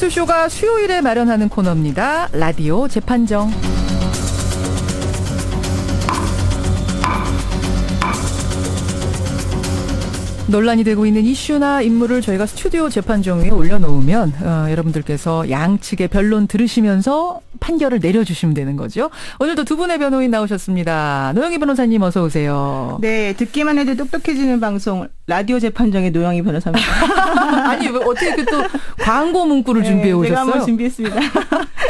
이슈쇼가 수요일에 마련하는 코너입니다. 라디오 재판정. 논란이 되고 있는 이슈나 인물을 저희가 스튜디오 재판정 위에 올려놓으면 여러분들께서 양측의 변론 들으시면서 판결을 내려주시면 되는 거죠. 오늘도 두 분의 변호인 나오셨습니다. 노영희 변호사님 어서 오세요. 네, 듣기만 해도 똑똑해지는 방송 라디오 재판정의 노영희 변호사입니다. 아니 어떻게 또 광고 문구를 준비해 오셨어요? 제가 한번 준비했습니다.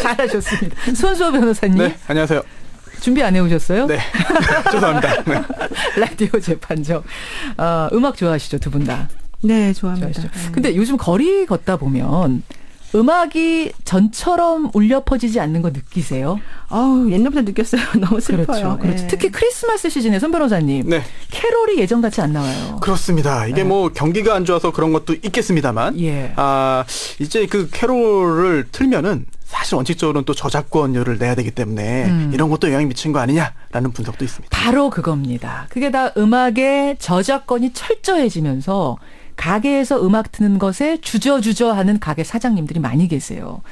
잘하셨습니다. 손수호 변호사님. 네, 안녕하세요. 준비 안 해오셨어요? 네, 죄송합니다. 네. 라디오 재판정. 음악 좋아하시죠, 두 분 다? 네, 좋아합니다. 좋아하시죠? 근데 요즘 거리 걷다 보면 음악이 전처럼 울려 퍼지지 않는 거 느끼세요? 옛날부터 느꼈어요. 너무 슬퍼요. 그렇죠. 네. 특히 크리스마스 시즌에 손 변호사님. 네. 캐롤이 예전같이 안 나와요. 그렇습니다. 이게 뭐 경기가 안 좋아서 그런 것도 있겠습니다만, 예. 이제 그 캐롤을 틀면은 사실 원칙적으로는 또 저작권료를 내야 되기 때문에 이런 것도 영향이 미친 거 아니냐라는 분석도 있습니다. 바로 그겁니다. 그게 다 음악의 저작권이 철저해지면서 가게에서 음악 트는 것에 주저하는 가게 사장님들이 많이 계세요.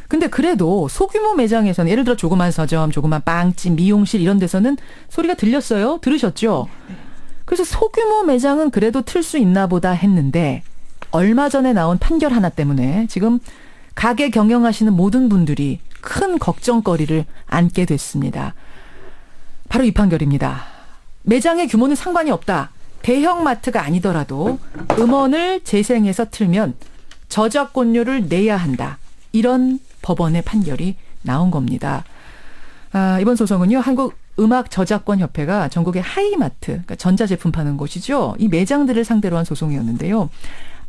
근데 그래도 소규모 매장에서는 예를 들어 조그만 서점, 조그만 빵집, 미용실 이런 데서는 소리가 들렸어요. 들으셨죠? 그래서 소규모 매장은 그래도 틀 수 있나 보다 했는데 얼마 전에 나온 판결 하나 때문에 지금 가게 경영하시는 모든 분들이 큰 걱정거리를 안게 됐습니다. 바로 이 판결입니다. 매장의 규모는 상관이 없다. 대형 마트가 아니더라도 음원을 재생해서 틀면 저작권료를 내야 한다. 이런 법원의 판결이 나온 겁니다. 이번 소송은요. 한국음악저작권협회가 전국의 하이마트, 그러니까 전자제품 파는 곳이죠. 이 매장들을 상대로 한 소송이었는데요.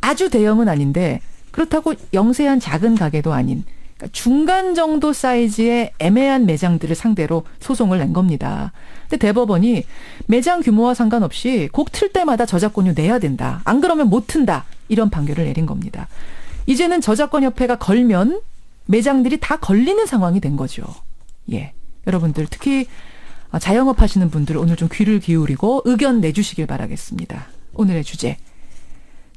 아주 대형은 아닌데 그렇다고 영세한 작은 가게도 아닌 그러니까 중간 정도 사이즈의 애매한 매장들을 상대로 소송을 낸 겁니다. 근데 대법원이 매장 규모와 상관없이 곡 틀 때마다 저작권료 내야 된다. 안 그러면 못 튼다. 이런 판결을 내린 겁니다. 이제는 저작권협회가 걸면 매장들이 다 걸리는 상황이 된 거죠. 예, 여러분들 특히 자영업 하시는 분들 오늘 좀 귀를 기울이고 의견 내주시길 바라겠습니다. 오늘의 주제.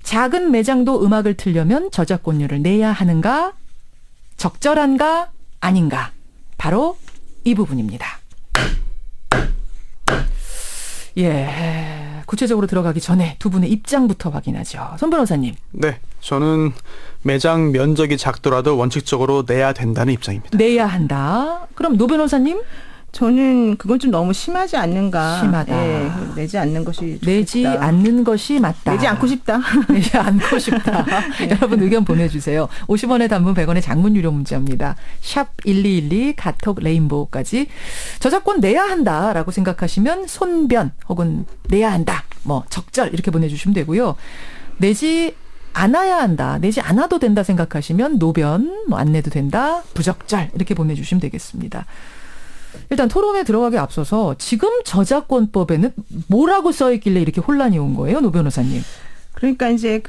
작은 매장도 음악을 틀려면 저작권료를 내야 하는가? 적절한가? 아닌가? 바로 이 부분입니다. 예, 구체적으로 들어가기 전에 두 분의 입장부터 확인하죠. 손 변호사님. 네, 저는 매장 면적이 작더라도 원칙적으로 내야 된다는 입장입니다. 내야 한다. 그럼 노 변호사님? 저는 그건 좀 너무 심하지 않는가. 심하다. 네, 내지 않는 것이 좋겠다. 내지 않는 것이 맞다. 내지 않고 싶다. 내지 않고 싶다. 여러분 의견 보내주세요. 50원의 단문 100원의 장문 유료 문자입니다. 샵 1212 카톡 레인보우까지. 저작권 내야 한다라고 생각하시면 손변 혹은 내야 한다. 뭐 적절 이렇게 보내주시면 되고요. 내지 않아야 한다. 내지 않아도 된다 생각하시면 노변 뭐 안 내도 된다. 부적절 이렇게 보내주시면 되겠습니다. 일단 토론에 들어가기 앞서서 지금 저작권법에는 뭐라고 써있길래 이렇게 혼란이 온 거예요, 노 변호사님? 그러니까 이제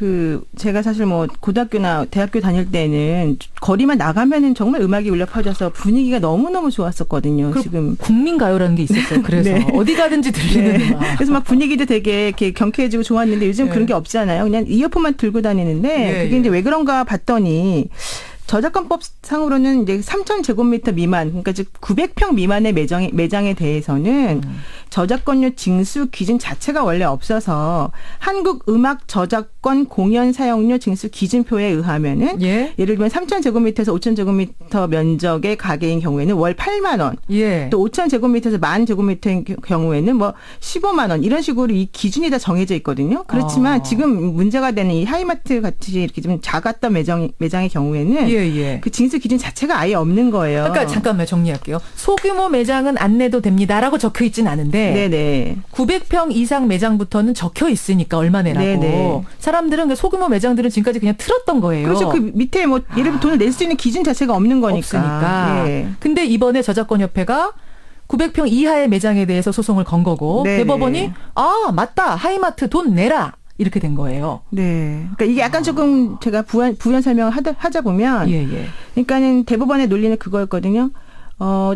제가 사실 뭐 고등학교나 대학교 다닐 때는 거리만 나가면은 정말 음악이 울려 퍼져서 분위기가 너무너무 좋았었거든요. 지금 국민가요라는 게 있었어요. 그래서 네. 어디 가든지 들리는 네. 음악. 그래서 막 분위기도 되게 이렇게 경쾌해지고 좋았는데 요즘 네. 그런 게 없잖아요. 그냥 이어폰만 들고 다니는데 그게 이제 왜 그런가 봤더니 저작권법 상으로는 이제 3,000제곱미터 미만, 그러니까 즉 900평 미만의 매장에 대해서는 저작권료 징수 기준 자체가 원래 없어서 한국음악저작권 공연 사용료 징수 기준표에 의하면은 예를 들면 3,000제곱미터에서 5,000제곱미터 면적의 가게인 경우에는 월 8만 원, 또 5,000제곱미터에서 10,000제곱미터인 경우에는 뭐 15만 원 이런 식으로 이 기준이 다 정해져 있거든요. 그렇지만 지금 문제가 되는 이 하이마트 같이 이렇게 좀 작았던 매장의 경우에는 그 징수 기준 자체가 아예 없는 거예요. 그러니까 잠깐만 정리할게요. 소규모 매장은 안 내도 됩니다라고 적혀 있진 않은데 네네. 900평 이상 매장부터는 적혀 있으니까 얼마 내라고. 네네. 사람들은 소규모 매장들은 지금까지 그냥 틀었던 거예요. 그렇죠. 그 밑에 뭐 예를 들면 돈을 낼 수 있는 기준 자체가 없는 거니까. 없으니까. 근데 이번에 저작권협회가 900평 이하의 매장에 대해서 소송을 건 거고 대법원이 맞다. 하이마트 돈 내라. 이렇게 된 거예요. 네. 그러니까 이게 약간 조금 제가 부연 설명을 하자 보면 그러니까는 대법원의 논리는 그거였거든요.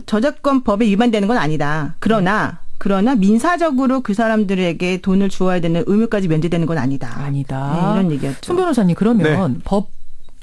저작권법에 위반되는 건 아니다. 그러나 민사적으로 그 사람들에게 돈을 주어야 되는 의무까지 면제되는 건 아니다. 아니다. 네, 이런 얘기였죠. 손 변호사님 그러면 법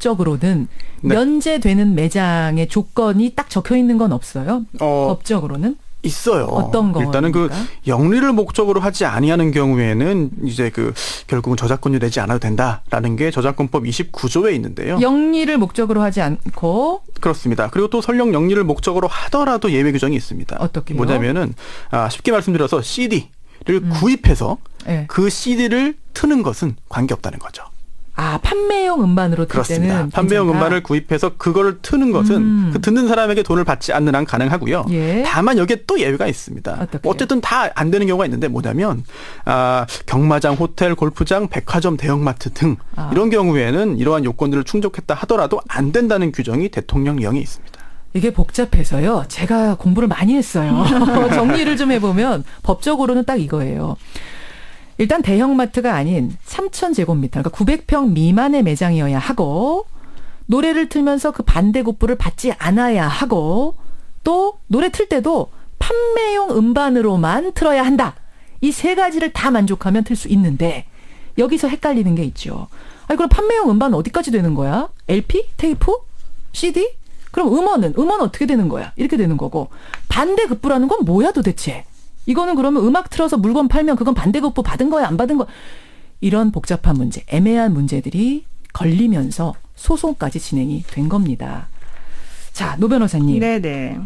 법적으로는 네. 면제되는 매장의 조건이 딱 적혀 있는 건 없어요? 법적으로는? 있어요. 어떤 거? 일단은 그 영리를 목적으로 하지 아니하는 경우에는 이제 그 결국은 저작권료 내지 않아도 된다라는 게 저작권법 29조에 있는데요. 영리를 목적으로 하지 않고 그렇습니다. 그리고 또 설령 영리를 목적으로 하더라도 예외 규정이 있습니다. 어떻게요? 뭐냐면은 쉽게 말씀드려서 CD를 구입해서 네. 그 CD를 트는 것은 관계없다는 거죠. 판매용 음반으로 틀 그렇습니다. 때는 판매용 괜찮다. 음반을 구입해서 그거를 트는 것은 그 듣는 사람에게 돈을 받지 않는 한 가능하고요. 예. 다만 여기에 또 예외가 있습니다. 어떻게요? 어쨌든 다 안 되는 경우가 있는데 뭐냐면 경마장, 호텔, 골프장, 백화점, 대형마트 등 이런 경우에는 이러한 요건들을 충족했다 하더라도 안 된다는 규정이 대통령령에 있습니다. 이게 복잡해서요. 제가 공부를 많이 했어요. 정리를 좀 해보면 법적으로는 딱 이거예요. 일단 대형마트가 아닌 3,000제곱미터, 그러니까 900평 미만의 매장이어야 하고, 노래를 틀면서 그 반대급부를 받지 않아야 하고, 또 노래 틀 때도 판매용 음반으로만 틀어야 한다. 이 세 가지를 다 만족하면 틀 수 있는데 여기서 헷갈리는 게 있죠. 아니 그럼 판매용 음반 어디까지 되는 거야? LP? 테이프? CD? 그럼 음원은 어떻게 되는 거야? 이렇게 되는 거고, 반대급부라는 건 뭐야 도대체? 이거는 그러면 음악 틀어서 물건 팔면 그건 반대급부 받은 거야 안 받은 거야? 이런 복잡한 문제, 애매한 문제들이 걸리면서 소송까지 진행이 된 겁니다. 자, 노 변호사님. 네네.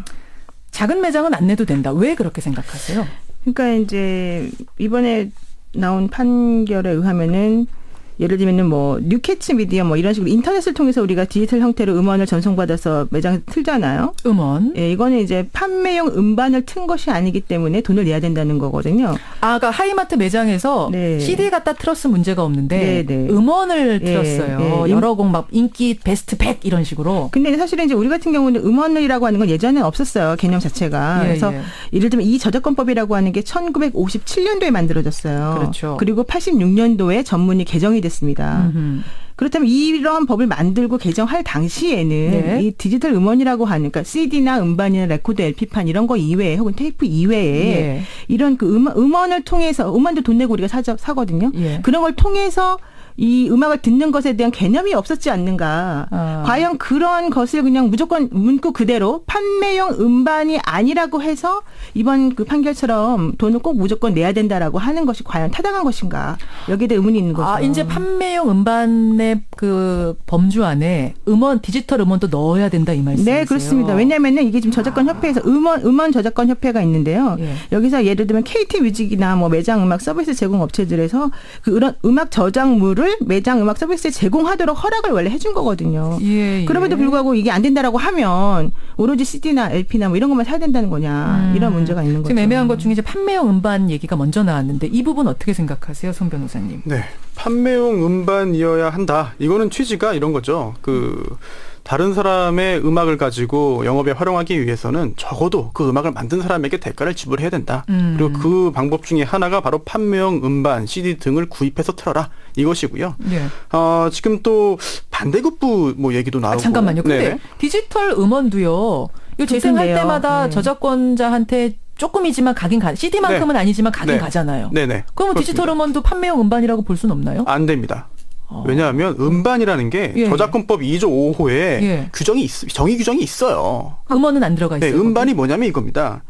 작은 매장은 안 내도 된다. 왜 그렇게 생각하세요? 그러니까 이제 이번에 나온 판결에 의하면은 예를 들면은 뭐 뉴캐치 미디어 뭐 이런 식으로 인터넷을 통해서 우리가 디지털 형태로 음원을 전송받아서 매장에 틀잖아요. 음원. 예, 이거는 이제 판매용 음반을 튼 것이 아니기 때문에 돈을 내야 된다는 거거든요. 그러니까 하이마트 매장에서 네. CD 갖다 틀었으면 문제가 없는데 네. 음원을 예, 틀었어요. 예. 여러 곡 막 인기 베스트 100 이런 식으로. 근데 사실은 이제 우리 같은 경우는 음원이라고 하는 건 예전에 없었어요. 개념 자체가. 예, 그래서 예. 예를 들면 이 저작권법이라고 하는 게 1957년도에 만들어졌어요. 그렇죠. 그리고 86년도에 전문이 개정이 됐습니다. 그렇다면 이런 법을 만들고 개정할 당시에는 네. 이 디지털 음원이라고 하는, 그러니까 CD나 음반이나 레코드, LP판 이런 거 이외에 혹은 테이프 이외에 예. 이런 그 음원을 통해서, 음원도 돈 내고 우리가 사거든요. 예. 그런 걸 통해서 이 음악을 듣는 것에 대한 개념이 없었지 않는가. 과연 그런 것을 그냥 무조건 문구 그대로 판매용 음반이 아니라고 해서 이번 그 판결처럼 돈을 꼭 무조건 내야 된다라고 하는 것이 과연 타당한 것인가. 여기에 대해 의문이 있는 거죠. 이제 판매용 음반의 그 범주 안에 디지털 음원도 넣어야 된다 이 말씀이세요? 네, 그렇습니다. 왜냐하면은 이게 지금 저작권 협회에서 음원 저작권 협회가 있는데요. 예. 여기서 예를 들면 KT 뮤직이나 뭐 매장 음악 서비스 제공 업체들에서 그런 음악 저작물을 매장 음악 서비스에 제공하도록 허락을 원래 해준 거거든요. 예. 그럼에도 불구하고 이게 안 된다라고 하면 오로지 CD나 LP나 뭐 이런 것만 사야 된다는 거냐. 이런 문제가 있는 거죠. 지금 애매한 것 중에 이제 판매용 음반 얘기가 먼저 나왔는데 이 부분 어떻게 생각하세요, 송 변호사님? 네. 판매용 음반이어야 한다. 이거는 취지가 이런 거죠. 다른 사람의 음악을 가지고 영업에 활용하기 위해서는 적어도 그 음악을 만든 사람에게 대가를 지불해야 된다. 그리고 그 방법 중에 하나가 바로 판매용 음반, CD 등을 구입해서 틀어라. 이것이고요. 예. 지금 또 반대급부 뭐 얘기도 나오고. 잠깐만요. 근데 네네. 디지털 음원도요. 이거 재생할 그렇던데요. 때마다 네. 저작권자한테 조금이지만 가긴 CD만큼은 네. 아니지만 가긴 네. 가잖아요. 네네. 그러면 디지털 음원도 판매용 음반이라고 볼 수는 없나요? 안 됩니다. 왜냐하면 음반이라는 게 예. 저작권법 2조 5호에 예. 정의 규정이 있어요. 음원은 안 들어가 있어요. 네, 음반이 뭐냐면 이거입니다.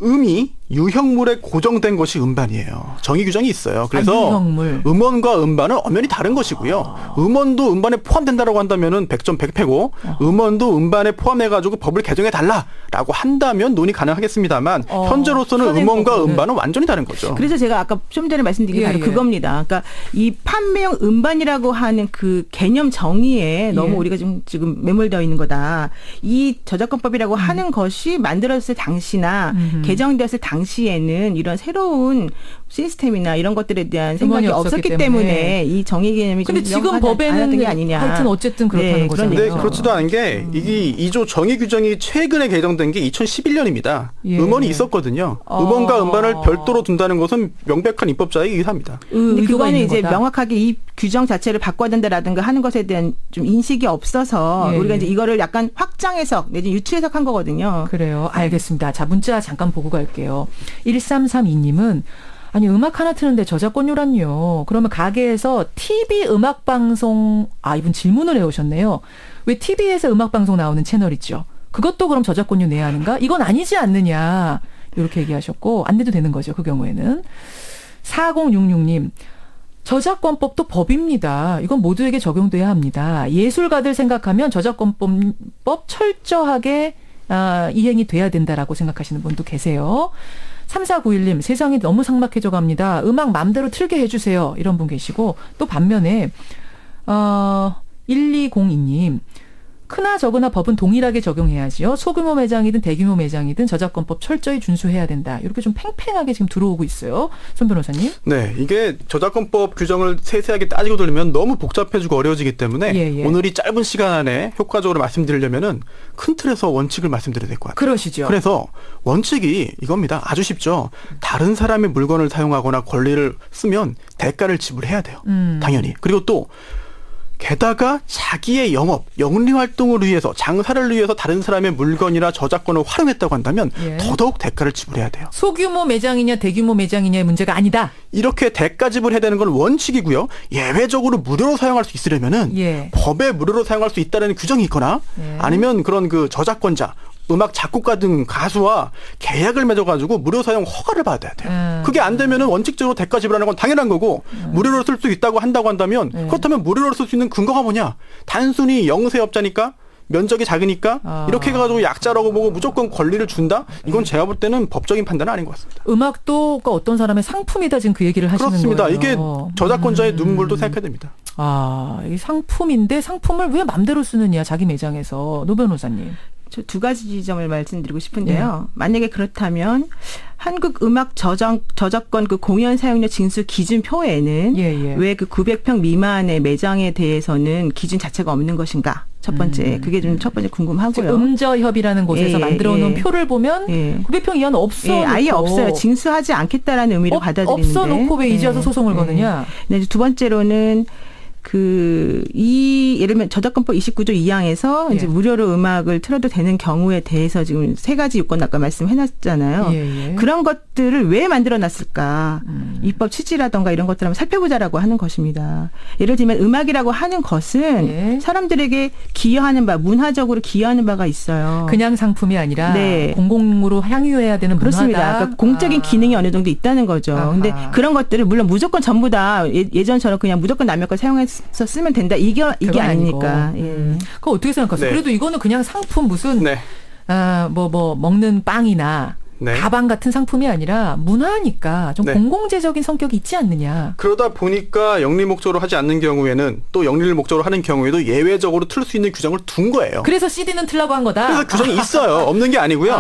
음이 유형물에 고정된 것이 음반이에요. 정의 규정이 있어요. 그래서 유형물. 음원과 음반은 엄연히 다른 것이고요. 음원도 음반에 포함된다라고 한다면은 100점 100패고 음원도 음반에 포함해가지고 법을 개정해 달라라고 한다면 논의 가능하겠습니다만 현재로서는 음원과 현행법은. 음반은 완전히 다른 거죠. 그래서 제가 아까 좀 전에 말씀드린 게 바로 그겁니다. 그러니까 이 판매용 음반이라고 하는 그 개념 정의에 너무 우리가 지금 매몰되어 있는 거다. 이 저작권법이라고 하는 것이 만들어졌을 당시나 개정되었을 당시에는 이런 새로운 시스템이나 이런 것들에 대한 생각이 없었기 때문에 이 정의 개념이 좀 근데 지금 명확하지 않았던 법에는 게 아니냐. 하여튼 어쨌든 그렇다는 네, 거잖아요. 근데 그렇지도 않은 게 이게 2조 정의 규정이 최근에 개정된 게 2011년입니다. 예. 음원이 있었거든요. 음원과 음반을 별도로 둔다는 것은 명백한 입법자의 의사입니다. 근데 의도가 그거는 있는 이제 거다. 명확하게 이 규정 자체를 바꿔야 된다라든가 하는 것에 대한 좀 인식이 없어서 예. 우리가 이제 이거를 약간 확장 해석 내지 유추 해석한 거거든요. 그래요. 알겠습니다. 자, 문자 잠깐 보고 갈게요. 1332님은 아니 음악 하나 트는데 저작권료란요. 그러면 가게에서 TV 음악 방송 이분 질문을 해오셨네요. 왜 TV에서 음악 방송 나오는 채널 있죠? 그것도 그럼 저작권료 내야 하는가? 이건 아니지 않느냐. 이렇게 얘기하셨고 안 내도 되는 거죠. 그 경우에는. 4066님. 저작권법도 법입니다. 이건 모두에게 적용돼야 합니다. 예술가들 생각하면 저작권법 철저하게 이행이 돼야 된다라고 생각하시는 분도 계세요. 3491님, 세상이 너무 삭막해져 갑니다. 음악 맘대로 틀게 해주세요. 이런 분 계시고, 또 반면에, 1202님, 크나 적으나 법은 동일하게 적용해야지요. 소규모 매장이든 대규모 매장이든 저작권법 철저히 준수해야 된다. 이렇게 좀 팽팽하게 지금 들어오고 있어요. 손 변호사님. 네, 이게 저작권법 규정을 세세하게 따지고 들으면 너무 복잡해지고 어려워지기 때문에 예. 오늘 이 짧은 시간 안에 효과적으로 말씀드리려면은 큰 틀에서 원칙을 말씀드려야 될 것 같아요. 그러시죠. 그래서 원칙이 이겁니다. 아주 쉽죠. 다른 사람의 물건을 사용하거나 권리를 쓰면 대가를 지불해야 돼요. 당연히. 그리고 또 게다가 자기의 영업, 영리 활동을 위해서 장사를 위해서 다른 사람의 물건이나 저작권을 활용했다고 한다면 예. 더더욱 대가를 지불해야 돼요. 소규모 매장이냐 대규모 매장이냐의 문제가 아니다. 이렇게 대가 지불해야 되는 건 원칙이고요. 예외적으로 무료로 사용할 수 있으려면은 예. 법에 무료로 사용할 수 있다는 규정이 있거나 예. 아니면 그런 그 저작권자 음악 작곡가 등 가수와 계약을 맺어가지고 무료 사용 허가를 받아야 돼요. 그게 안 되면은 원칙적으로 대가 지불하는 건 당연한 거고 무료로 쓸 수 있다고 한다고 한다면 그렇다면 무료로 쓸 수 있는 근거가 뭐냐? 단순히 영세업자니까 면적이 작으니까 이렇게 해가지고 약자라고 보고 무조건 권리를 준다? 이건 제가 볼 때는 법적인 판단은 아닌 것 같습니다. 음악도 어떤 사람의 상품이다 지금 그 얘기를 하시는 그렇습니다. 거예요. 이게 저작권자의 눈물도 생각해야 됩니다. 이 상품인데 상품을 왜 맘대로 쓰느냐 자기 매장에서. 노 변호사님. 저 두 가지 지점을 말씀드리고 싶은데요. 만약에 그렇다면 한국 음악 저작권 그 공연 사용료 징수 기준표에는 왜 그 900평 미만의 매장에 대해서는 기준 자체가 없는 것인가? 첫 번째. 그게 좀 첫 번째 궁금하고요. 음저협이라는 곳에서 만들어 놓은 표를 보면 900평 이하는 없어. 아예 없어요. 징수하지 않겠다라는 의미로 받아들이는데. 없어 놓고 왜 이제 와서 소송을 거느냐? 네, 두 번째로는 예를 들면 저작권법 29조 2항에서 이제 무료로 음악을 틀어도 되는 경우에 대해서 지금 세 가지 요건 아까 말씀해놨잖아요. 그런 것들을 왜 만들어놨을까? 입법 취지라던가 이런 것들 한번 살펴보자라고 하는 것입니다. 예를 들면 음악이라고 하는 것은 사람들에게 기여하는 바, 문화적으로 기여하는 바가 있어요. 그냥 상품이 아니라 공공으로 향유해야 되는 그렇습니다. 문화다. 그러니까 공적인 기능이 어느 정도 있다는 거죠. 근데 그런 것들을 물론 무조건 전부 다 예전처럼 그냥 무조건 남의 걸 사용해서 쓰면 된다. 이게 아니니까. 그거 어떻게 생각하세요? 그래도 이거는 그냥 상품 무슨 먹는 빵이나 가방 같은 상품이 아니라 문화니까 좀 공공재적인 성격이 있지 않느냐. 그러다 보니까 영리 목적으로 하지 않는 경우에는 또 영리를 목적으로 하는 경우에도 예외적으로 틀 수 있는 규정을 둔 거예요. 그래서 CD는 틀라고 한 거다. 그래서 규정이 있어요. 없는 게 아니고요.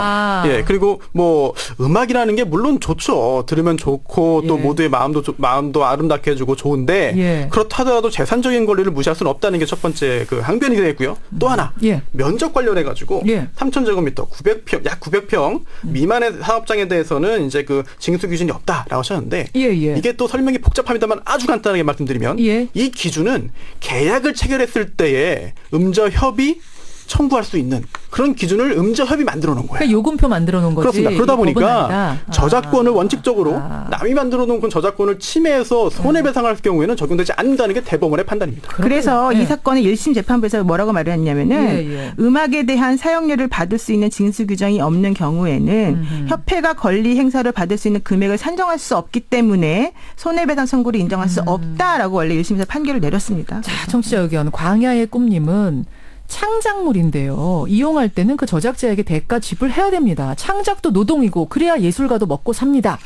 그리고 뭐 음악이라는 게 물론 좋죠. 들으면 좋고 또 모두의 마음도 아름답게 해주고 좋은데 그렇다 하더라도 재산적인 권리를 무시할 수는 없다는 게 첫 번째 그 항변이 되겠고요. 또 하나 면적 관련해 가지고 3,000제곱미터 900평 약 900평 미만의 사업장에 대해서는 이제 그 징수 기준이 없다라고 하셨는데 이게 또 설명이 복잡합니다만 아주 간단하게 말씀드리면 이 기준은 계약을 체결했을 때에 음저협의 청구할 수 있는 그런 기준을 음저협이 만들어 놓은 거예요. 그러니까 요금표 만들어 놓은 거지. 그렇습니다. 그러다 보니까 저작권을 원칙적으로 남이 만들어 놓은 그 저작권을 침해해서 손해배상할 경우에는 적용되지 않는다는 게 대법원의 판단입니다. 그래서 이 사건은 1심 재판부에서 뭐라고 말했냐면은 음악에 대한 사용료를 받을 수 있는 징수 규정이 없는 경우에는 협회가 권리 행사를 받을 수 있는 금액을 산정할 수 없기 때문에 손해배상 청구를 인정할 수 없다라고 원래 1심에서 판결을 내렸습니다. 자, 청취자 의견. 광야의 꿈님은 창작물인데요. 이용할 때는 그 저작자에게 대가 지불해야 됩니다. 창작도 노동이고 그래야 예술가도 먹고 삽니다.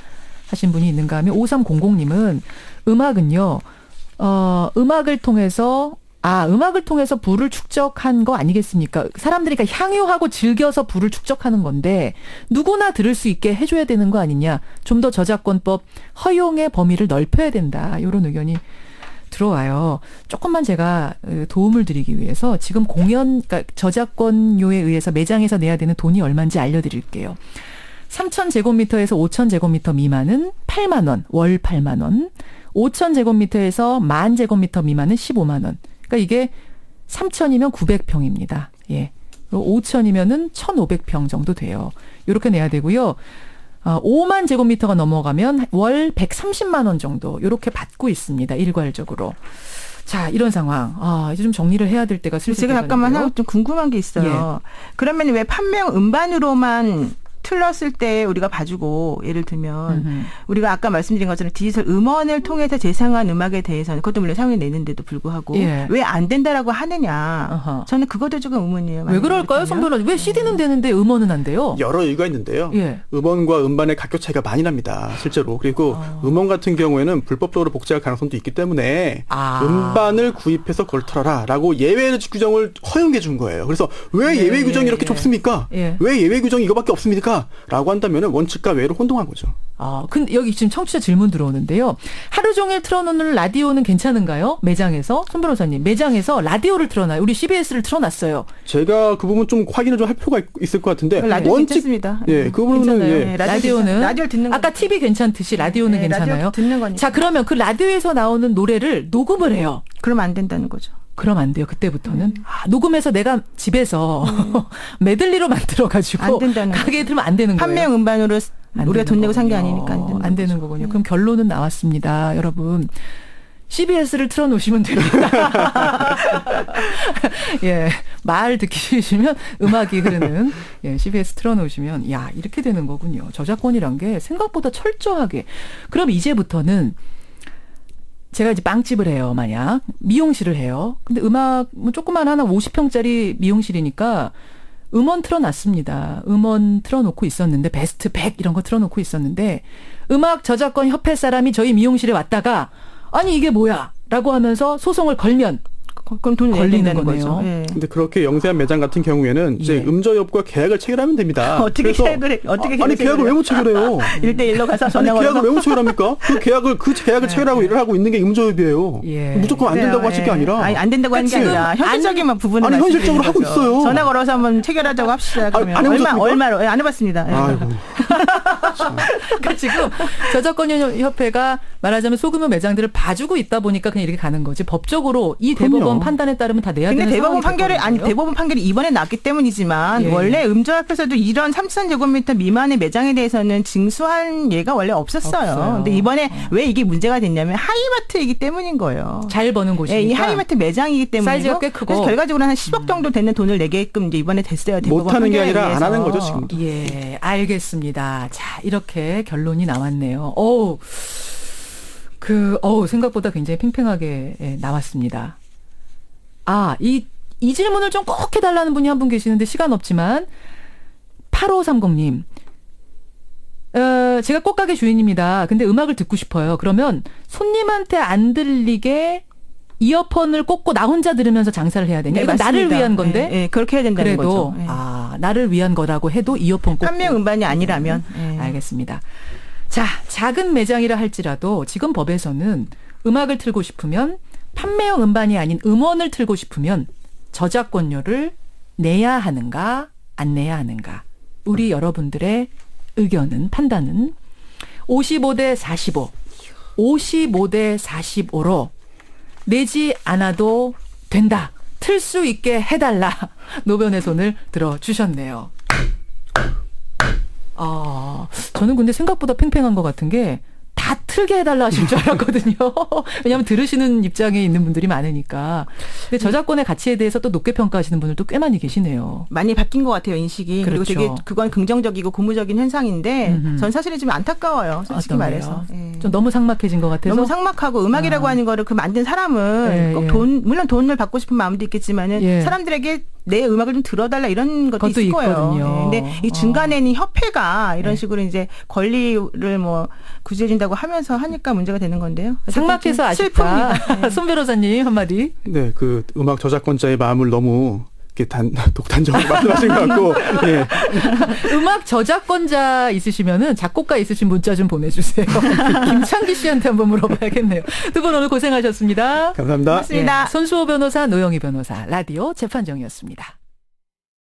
하신 분이 있는가 하면 5300님은 음악은요. 음악을 통해서 부를 축적한 거 아니겠습니까? 사람들이 향유하고 즐겨서 부를 축적하는 건데 누구나 들을 수 있게 해줘야 되는 거 아니냐. 좀 더 저작권법 허용의 범위를 넓혀야 된다. 이런 의견이 들어와요. 조금만 제가 도움을 드리기 위해서 지금 그러니까 저작권료에 의해서 매장에서 내야 되는 돈이 얼마인지 알려드릴게요. 3,000제곱미터에서 5,000제곱미터 미만은 8만 원, 월 8만 원. 5,000제곱미터에서 10,000제곱미터 미만은 15만 원. 그러니까 이게 3,000이면 900평입니다. 그리고 5,000이면은 1,500평 정도 돼요. 이렇게 내야 되고요. 5만 제곱미터가 넘어가면 월 130만 원 정도 이렇게 받고 있습니다. 일괄적으로. 자, 이런 상황. 이제 좀 정리를 해야 될 때가 슬슬 제가 잠깐만 돼가는데요. 하나 좀 궁금한 게 있어요. 그러면 왜 판매형 음반으로만 틀렸을 때 우리가 봐주고 예를 들면 우리가 아까 말씀드린 것처럼 디지털 음원을 통해서 재생한 음악에 대해서는 그것도 물론 사용이 내는데도 불구하고 예. 왜 안 된다라고 하느냐. 어허. 저는 그것도 조금 의문이에요. 왜 그럴까요, 손변호사? 왜 CD는 되는데 음원은 안 돼요? 여러 이유가 있는데요. 예. 음원과 음반의 가격 차이가 많이 납니다. 실제로. 그리고 음원 같은 경우에는 불법적으로 복제할 가능성도 있기 때문에 음반을 구입해서 그걸 틀어라라고 예외 규정을 허용해 준 거예요. 그래서 왜 예외 규정이 이렇게 좁습니까? 예. 왜 예외 규정이 이거밖에 없습니까? 라고 한다면 원칙과 외로 혼동한 거죠. 근데 여기 지금 청취자 질문 들어오는데요. 하루 종일 틀어놓는 라디오는 괜찮은가요? 매장에서? 손 변호사님, 매장에서 라디오를 틀어놔요. 우리 CBS를 틀어놨어요. 제가 그 부분 좀 확인을 좀 할 필요가 있을 것 같은데. 라디오 괜찮습니다. 예, 그 부분은 괜찮아요. 예. 네, 라디오는 라디오를 듣는 아까 거니까. TV 괜찮듯이 라디오는 네, 괜찮아요. 라디오 듣는 거니까. 자, 그러면 그 라디오에서 나오는 노래를 녹음을 해요. 그러면 안 된다는 거죠. 그럼 안 돼요. 그때부터는 녹음해서 내가 집에서 메들리로 만들어가지고 안 된다는 가게에 들면 안 되는 거예요. 판매형 음반으로 안 우리가 되는 돈 내고 산 게 거군요. 아니니까 안 되는 거군요. 그럼 결론은 나왔습니다, 여러분. CBS를 틀어놓으시면 됩니다. 예, 말 듣기 싫으시면 음악이 흐르는 CBS 틀어놓으시면 이렇게 되는 거군요. 저작권이란 게 생각보다 철저하게. 그럼 이제부터는 제가 이제 빵집을 해요, 만약 미용실을 해요. 근데 음악 조그만 하나 50평짜리 미용실이니까 음원 틀어놨습니다. 음원 틀어놓고 있었는데 베스트 100 이런 거 틀어놓고 있었는데 음악 저작권 협회 사람이 저희 미용실에 왔다가 아니 이게 뭐야? 라고 하면서 소송을 걸면 그럼 돈 내야 걸리는 된다는 거네요. 거죠. 예. 근데 그렇게 영세한 매장 같은 경우에는 이제 예. 음저협과 계약을 체결하면 됩니다. 어떻게 그래서 계약을 해? 어떻게 아니 계약을 왜 못 체결해요? 1대1로 가서 아니 전화 계약을 걸어서 왜 못 체결합니까? 그 계약을 체결하고 일을 하고 있는 게 음저협이에요. 예. 무조건 안 된다고 하실 게 아니라. 아니, 안 된다고 하는 게 지금 아니라 현실적인 부분을 아니, 현실적으로 하고 말씀드리는 거죠. 있어요. 전화 걸어서 한번 체결하자고 합시다. 그러면 안 해보셨습니까? 얼마로? 안 해봤습니다. 예. 아이고. 그러니까 지금 저작권협회가 말하자면 소규모 매장들을 봐주고 있다 보니까 그냥 이렇게 가는 거지. 법적으로 이 대법원 그럼요. 판단에 따르면 다 내야 근데 되는 대법원 상황이 판결이 됐거든요. 대법원 판결이 이번에 났기 때문이지만 예. 원래 음저협에서도 이런 3,000제곱미터 미만의 매장에 대해서는 징수한 예가 원래 없었어요. 없어요. 근데 이번에 왜 이게 문제가 됐냐면 하이마트이기 때문인 거예요. 잘 버는 곳이니까. 예, 이 하이마트 매장이기 때문에 사이즈가 꽤 크고. 그래서 결과적으로 한 10억 정도 되는 돈을 내게끔 이제 이번에 됐어요. 대법원 못하는 게 판결에 아니라 안 하는 의해서. 거죠, 지금. 예, 알겠습니다. 자, 이렇게 결론이 나왔네요. 생각보다 굉장히 팽팽하게 나왔습니다. 이 질문을 좀 꼭 해달라는 분이 한 분 계시는데 시간 없지만 8530님. 제가 꽃가게 주인입니다. 근데 음악을 듣고 싶어요. 그러면 손님한테 안 들리게 이어폰을 꽂고 나 혼자 들으면서 장사를 해야 되냐? 네, 이건 맞습니다. 나를 위한 건데. 예, 그렇게 해야 된다는 그래도 거죠. 예. 나를 위한 거라고 해도 이어폰 꽂고. 판매 음반이 아니라면. 예. 알겠습니다. 자, 작은 매장이라 할지라도 지금 법에서는 음악을 틀고 싶으면 판매용 음반이 아닌 음원을 틀고 싶으면 저작권료를 내야 하는가 안 내야 하는가. 우리 여러분들의 의견은 판단은 55대 45, 55대 45로 내지 않아도 된다. 틀 수 있게 해달라. 노변의 손을 들어주셨네요. 저는 근데 생각보다 팽팽한 것 같은 게 다 틀게 해달라 하실 줄 알았거든요. 왜냐하면 들으시는 입장에 있는 분들이 많으니까. 근데 저작권의 가치에 대해서 또 높게 평가하시는 분들도 꽤 많이 계시네요. 많이 바뀐 것 같아요, 인식이. 그리고 그렇죠. 되게 그건 긍정적이고 고무적인 현상인데 음흠. 전 사실은 좀 안타까워요, 솔직히 어떤 말해서. 거예요? 예. 좀 너무 삭막해진 것 같아서. 너무 삭막하고 음악이라고 하는 거를 그 만든 사람은 예, 꼭 예. 물론 돈을 받고 싶은 마음도 있겠지만은 예. 사람들에게 내 음악을 좀 들어달라 이런 것도 그것도 있을 거예요. 있거든요. 예. 근데 이 중간에는 협회가 이런 예. 식으로 이제 권리를 뭐 구제해준다고 하면서 하니까 문제가 되는 건데요. 삭막해서 아쉽다. 손 변호사님 한마디. 네, 그 음악 저작권자의 마음을 너무 이렇게 독단적으로 말씀하신 것 같고, 예. 음악 저작권자 있으시면은 작곡가 있으신 문자 좀 보내주세요. 김창기 씨한테 한번 물어봐야겠네요. 두 분 오늘 고생하셨습니다. 감사합니다. 고맙습니다. 손수호 변호사, 노영희 변호사, 라디오 재판정이었습니다.